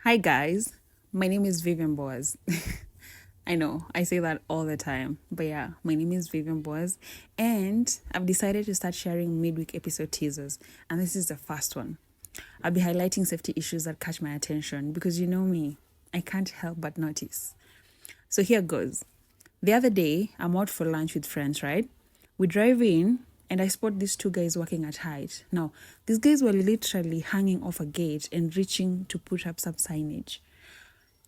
Hi guys, my name is Vivianne Boaz. I know, I say that all the time, but yeah, my name is Vivianne Boaz, and I've decided to start sharing midweek episode teasers, and this is the first one. I'll be highlighting safety issues that catch my attention because you know me, I can't help but notice. So here goes. The other day, I'm out for lunch with friends, right? We drive in, and I spot these two guys working at height. Now, these guys were literally hanging off a gate and reaching to put up some signage.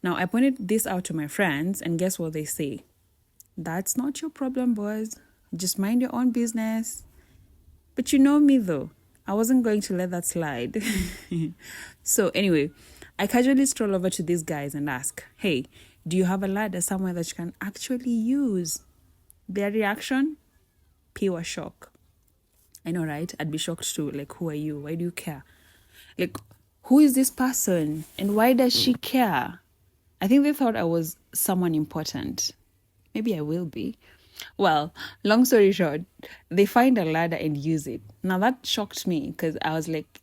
Now, I pointed this out to my friends, and guess what they say? That's not your problem, boys. Just mind your own business. But you know me, though. I wasn't going to let that slide. So, anyway, I casually stroll over to these guys and ask, hey, do you have a ladder somewhere that you can actually use? Their reaction? Pure shock. I know, right? I'd be shocked too. Like, who are you? Why do you care? Like, who is this person? And why does she care? I think they thought I was someone important. Maybe I will be. Well, long story short, they find a ladder and use it. Now that shocked me because I was like,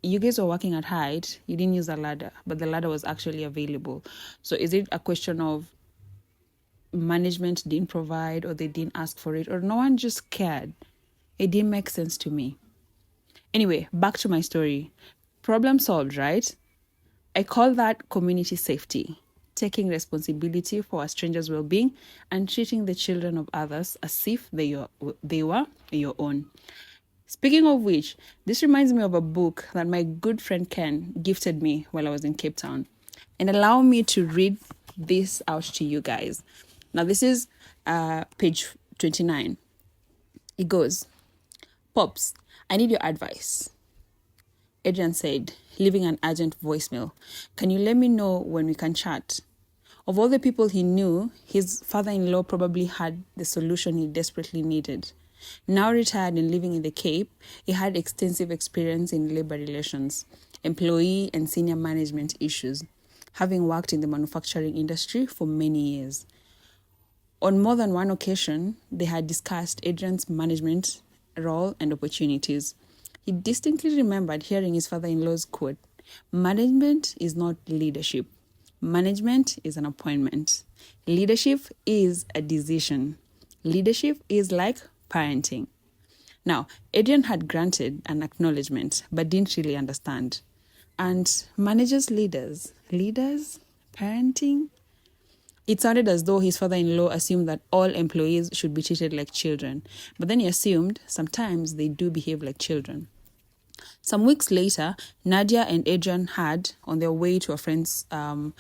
you guys were working at height, you didn't use a ladder, but the ladder was actually available. So is it a question of management didn't provide or they didn't ask for it or no one just cared? It didn't make sense to me. Anyway, back to my story. Problem solved, right? I call that community safety, taking responsibility for a stranger's well-being and treating the children of others as if they were your own. Speaking of which, this reminds me of a book that my good friend Ken gifted me while I was in Cape Town. And allow me to read this out to you guys. Now, this is page 29. It goes, Pops, I need your advice. Adrian said, leaving an urgent voicemail. Can you let me know when we can chat? Of all the people he knew, his father-in-law probably had the solution he desperately needed. Now retired and living in the Cape, he had extensive experience in labor relations, employee and senior management issues, having worked in the manufacturing industry for many years. On more than one occasion, they had discussed Adrian's management role and opportunities. He distinctly remembered hearing his father-in-law's quote, "Management is not leadership. Management is an appointment. Leadership is a decision. Leadership is like parenting." Now, Adrian had granted an acknowledgement, but didn't really understand. And managers, leaders, parenting? It sounded as though his father-in-law assumed that all employees should be treated like children, but then he assumed sometimes they do behave like children. Some weeks later, Nadia and Adrian had on their way to a friend's home.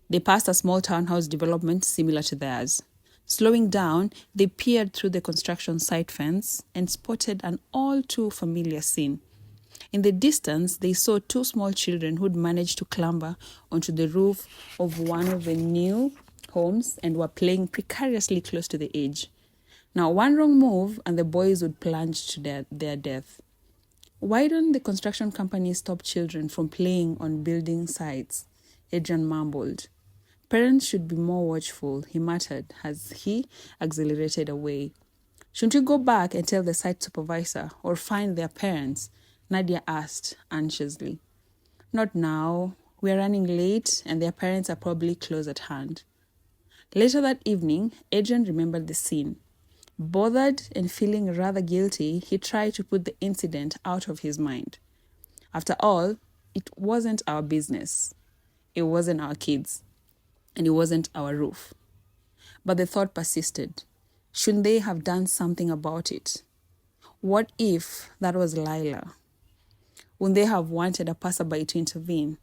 They passed a small townhouse development similar to theirs. Slowing down, they peered through the construction site fence and spotted an all too familiar scene. In the distance, they saw two small children who'd managed to clamber onto the roof of one of the new homes and were playing precariously close to the edge. Now, one wrong move and the boys would plunge to their death. Why don't the construction companies stop children from playing on building sites? Adrian mumbled. Parents should be more watchful, he muttered as he accelerated away. Shouldn't you go back and tell the site supervisor or find their parents? Nadia asked anxiously. Not now. We're running late and their parents are probably close at hand. Later that evening, Adrian remembered the scene. Bothered and feeling rather guilty, he tried to put the incident out of his mind. After all, it wasn't our business. It wasn't our kids. And it wasn't our roof. But the thought persisted. Shouldn't they have done something about it? What if that was Lila? Wouldn't they have wanted a passerby to intervene?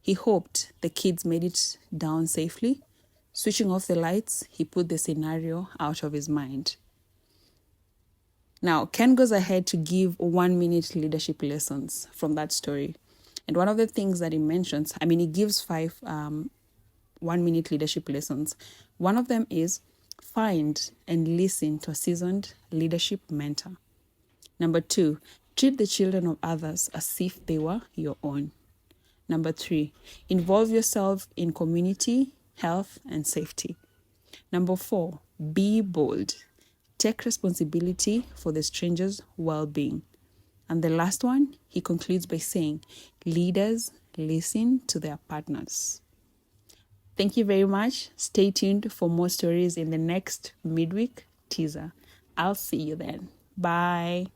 He hoped the kids made it down safely. Switching off the lights, he put the scenario out of his mind. Now, Ken goes ahead to give 1-minute leadership lessons from that story. And one of the things that he mentions, he gives 5 1-minute leadership lessons. One of them is find and listen to a seasoned leadership mentor. Number 2, treat the children of others as if they were your own. Number 3, involve yourself in community, health, and safety. Number 4, be bold. Take responsibility for the stranger's well-being. And the last one, he concludes by saying, Leaders listen to their partners. Thank you very much. Stay tuned for more stories in the next midweek teaser. I'll see you then. Bye.